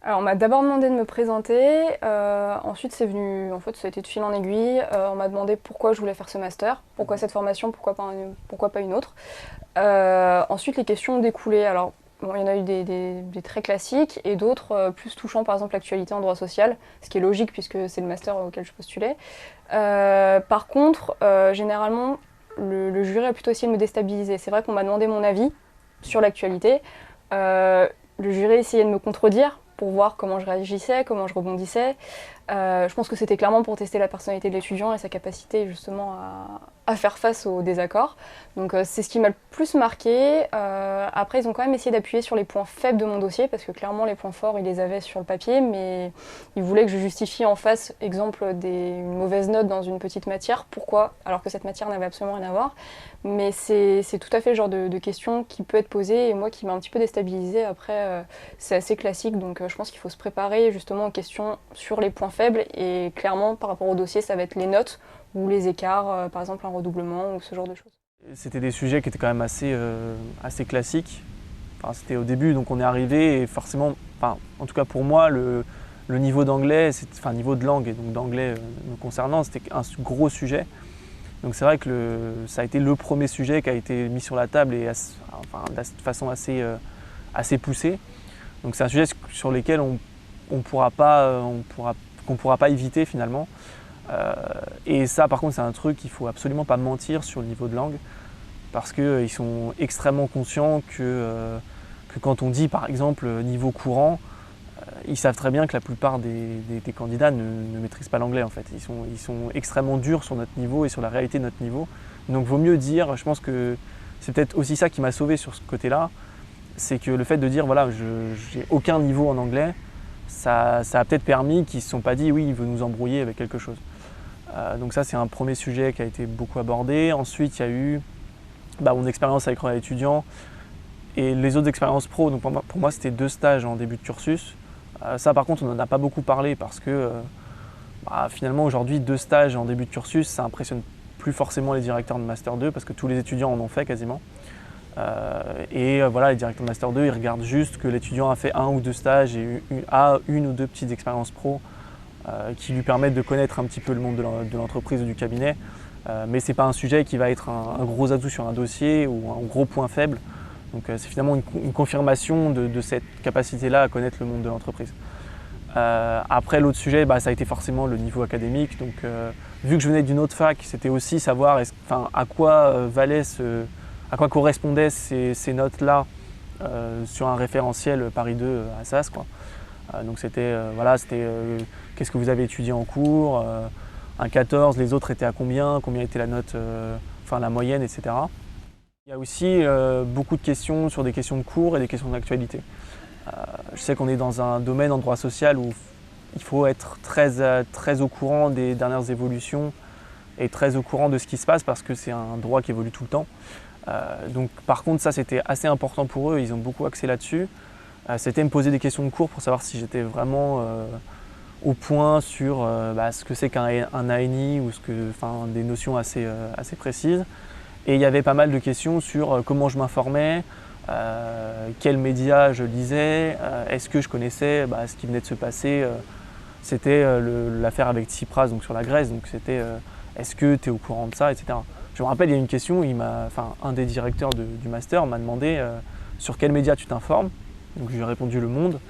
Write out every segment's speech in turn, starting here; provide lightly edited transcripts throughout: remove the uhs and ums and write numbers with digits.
Alors, on m'a d'abord demandé de me présenter, ensuite c'est venu, en fait ça a été de fil en aiguille, on m'a demandé pourquoi je voulais faire ce master, pourquoi cette formation, pourquoi pas une autre. Ensuite les questions ont découlé, alors bon, il y en a eu des très classiques et d'autres plus touchant par exemple l'actualité en droit social, ce qui est logique puisque c'est le master auquel je postulais. Par contre, généralement, le jury a plutôt essayé de me déstabiliser. C'est vrai qu'on m'a demandé mon avis sur l'actualité. Le jury essayait de me contredire pour voir comment je réagissais, comment je rebondissais. Je pense que c'était clairement pour tester la personnalité de l'étudiant et sa capacité justement à faire face aux désaccords. Donc c'est ce qui m'a le plus marqué. Après, ils ont quand même essayé d'appuyer sur les points faibles de mon dossier parce que clairement les points forts, ils les avaient sur le papier, mais ils voulaient que je justifie en face, exemple, une mauvaise note dans une petite matière. Pourquoi? Alors que cette matière n'avait absolument rien à voir. Mais c'est tout à fait le genre de question qui peut être posée et moi qui m'a un petit peu déstabilisée. Après, c'est assez classique, donc je pense qu'il faut se préparer justement aux questions sur les points faibles et clairement par rapport au dossier, ça va être les notes ou les écarts, par exemple un redoublement ou ce genre de choses. C'était des sujets qui étaient quand même assez classiques. Enfin, c'était au début, donc on est arrivé et forcément, enfin, en tout cas pour moi, le niveau d'anglais, enfin niveau de langue et donc d'anglais me concernant, c'était un gros sujet. Donc c'est vrai que ça a été le premier sujet qui a été mis sur la table et enfin, de façon assez poussée. Donc c'est un sujet sur lequel qu'on pourra pas éviter finalement. Et ça par contre c'est un truc qu'il ne faut absolument pas mentir sur le niveau de langue parce qu'ils sont extrêmement conscients que quand on dit par exemple niveau courant, ils savent très bien que la plupart des candidats ne maîtrisent pas l'anglais en fait. Ils sont extrêmement durs sur notre niveau et sur la réalité de notre niveau. Donc vaut mieux dire, je pense que c'est peut-être aussi ça qui m'a sauvé sur ce côté-là, c'est que le fait de dire voilà, j'ai aucun niveau en anglais, ça a peut-être permis qu'ils ne se sont pas dit oui, il veut nous embrouiller avec quelque chose. Donc ça c'est un premier sujet qui a été beaucoup abordé. Ensuite il y a eu mon expérience avec Royal étudiant et les autres expériences pro. Donc pour moi c'était 2 stages en début de cursus. Ça par contre on n'en a pas beaucoup parlé parce que finalement aujourd'hui 2 stages en début de cursus ça impressionne plus forcément les directeurs de Master 2 parce que tous les étudiants en ont fait quasiment. Voilà, les directeurs de Master 2 ils regardent juste que l'étudiant a fait 1 ou 2 stages et a une ou deux petites expériences pro qui lui permettent de connaître un petit peu le monde de l'entreprise ou du cabinet. Mais ce n'est pas un sujet qui va être un gros atout sur un dossier ou un gros point faible. Donc c'est finalement une confirmation de cette capacité-là à connaître le monde de l'entreprise. Après l'autre sujet, ça a été forcément le niveau académique. Donc vu que je venais d'une autre fac, c'était aussi savoir à quoi correspondaient ces notes-là sur un référentiel Paris 2 à SAS, quoi. Donc c'était qu'est-ce que vous avez étudié en cours, un 14, les autres étaient à combien était la note, la moyenne, etc. Il y a aussi beaucoup de questions sur des questions de cours et des questions d'actualité. Je sais qu'on est dans un domaine en droit social où il faut être très au courant des dernières évolutions et très au courant de ce qui se passe parce que c'est un droit qui évolue tout le temps. Donc par contre ça c'était assez important pour eux, ils ont beaucoup axé là-dessus. C'était me poser des questions de cours pour savoir si j'étais vraiment au point sur ce que c'est qu'un ANI ou des notions assez précises. Et il y avait pas mal de questions sur comment je m'informais, quels médias je lisais, est-ce que je connaissais ce qui venait de se passer. C'était l'affaire avec Tsipras donc sur la Grèce, donc c'était est-ce que tu es au courant de ça, etc. Je me rappelle, il y a une question, un des directeurs du master m'a demandé sur quels médias tu t'informes. Donc je lui ai répondu Le Monde.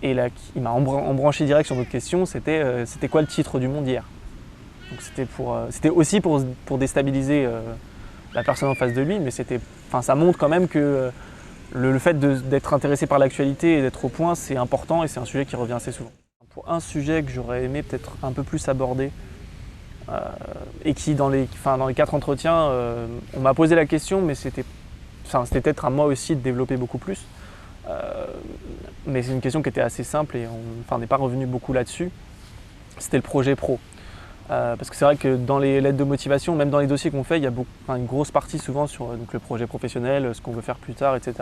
Et là, il m'a embranché direct sur notre question, c'était quoi le titre du Monde hier. Donc c'était aussi pour déstabiliser la personne en face de lui, mais ça montre quand même que le fait d'être intéressé par l'actualité et d'être au point, c'est important et c'est un sujet qui revient assez souvent. Pour un sujet que j'aurais aimé peut-être un peu plus aborder, et qui dans les 4 entretiens, on m'a posé la question, mais c'était peut-être à moi aussi de développer beaucoup plus. Mais c'est une question qui était assez simple et on n'est pas revenu beaucoup là-dessus. C'était le projet pro. Parce que c'est vrai que dans les lettres de motivation, même dans les dossiers qu'on fait, il y a une grosse partie souvent sur le projet professionnel, ce qu'on veut faire plus tard, etc.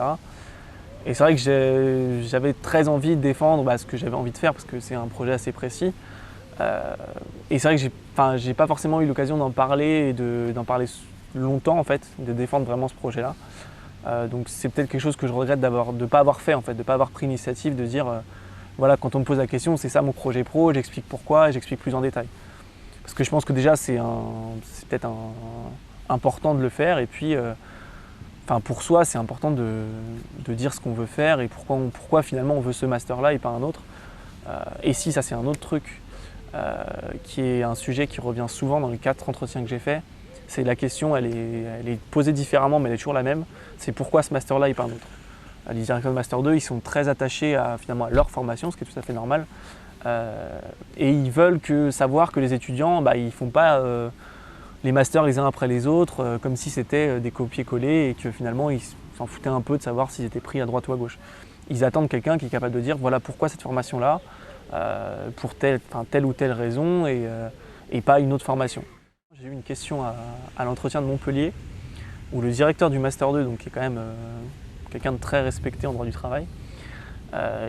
Et c'est vrai que j'avais très envie de défendre ce que j'avais envie de faire parce que c'est un projet assez précis. Et c'est vrai que j'ai pas forcément eu l'occasion d'en parler et d'en parler longtemps en fait, de défendre vraiment ce projet-là. Donc c'est peut-être quelque chose que je regrette de ne pas avoir fait, en fait, de ne pas avoir pris l'initiative de dire voilà, quand on me pose la question, c'est ça mon projet pro, j'explique pourquoi et j'explique plus en détail. Parce que je pense que déjà c'est peut-être important de le faire, et puis pour soi c'est important de dire ce qu'on veut faire et pourquoi finalement on veut ce master-là et pas un autre. Et si, ça c'est un autre truc qui est un sujet qui revient souvent dans les 4 entretiens que j'ai fait. C'est la question, elle est posée différemment, mais elle est toujours la même. C'est pourquoi ce master-là et pas un autre. Les directeurs de master 2, ils sont très attachés finalement à leur formation, ce qui est tout à fait normal. Et ils veulent savoir que les étudiants, ils ne font pas les masters les uns après les autres, comme si c'était des copier-coller et que finalement ils s'en foutaient un peu de savoir s'ils étaient pris à droite ou à gauche. Ils attendent quelqu'un qui est capable de dire voilà pourquoi cette formation-là, pour telle ou telle raison, et pas une autre formation. J'ai eu une question à l'entretien de Montpellier, où le directeur du Master 2, donc, qui est quand même quelqu'un de très respecté en droit du travail,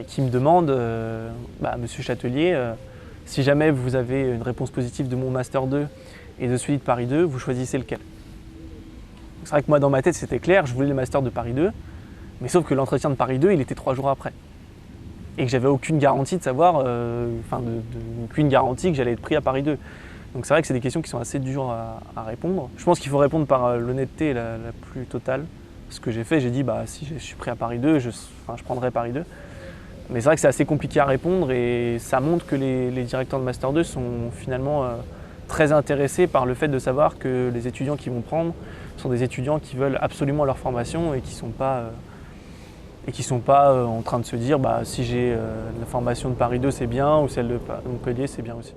qui me demande Monsieur Châtelier, si jamais vous avez une réponse positive de mon Master 2 et de celui de Paris 2, vous choisissez lequel? C'est vrai que moi dans ma tête c'était clair, je voulais le Master de Paris 2, mais sauf que l'entretien de Paris 2 il était 3 jours après. Et que j'avais aucune garantie de savoir, aucune garantie que j'allais être pris à Paris 2. Donc c'est vrai que c'est des questions qui sont assez dures à répondre. Je pense qu'il faut répondre par l'honnêteté la plus totale. Ce que j'ai fait, j'ai dit si je suis pris à Paris 2, je prendrai Paris 2. Mais c'est vrai que c'est assez compliqué à répondre, et ça montre que les directeurs de Master 2 sont finalement très intéressés par le fait de savoir que les étudiants qu'ils vont prendre sont des étudiants qui veulent absolument leur formation et qui ne sont pas en train de se dire si j'ai la formation de Paris 2 c'est bien, ou celle de Montpellier c'est bien aussi.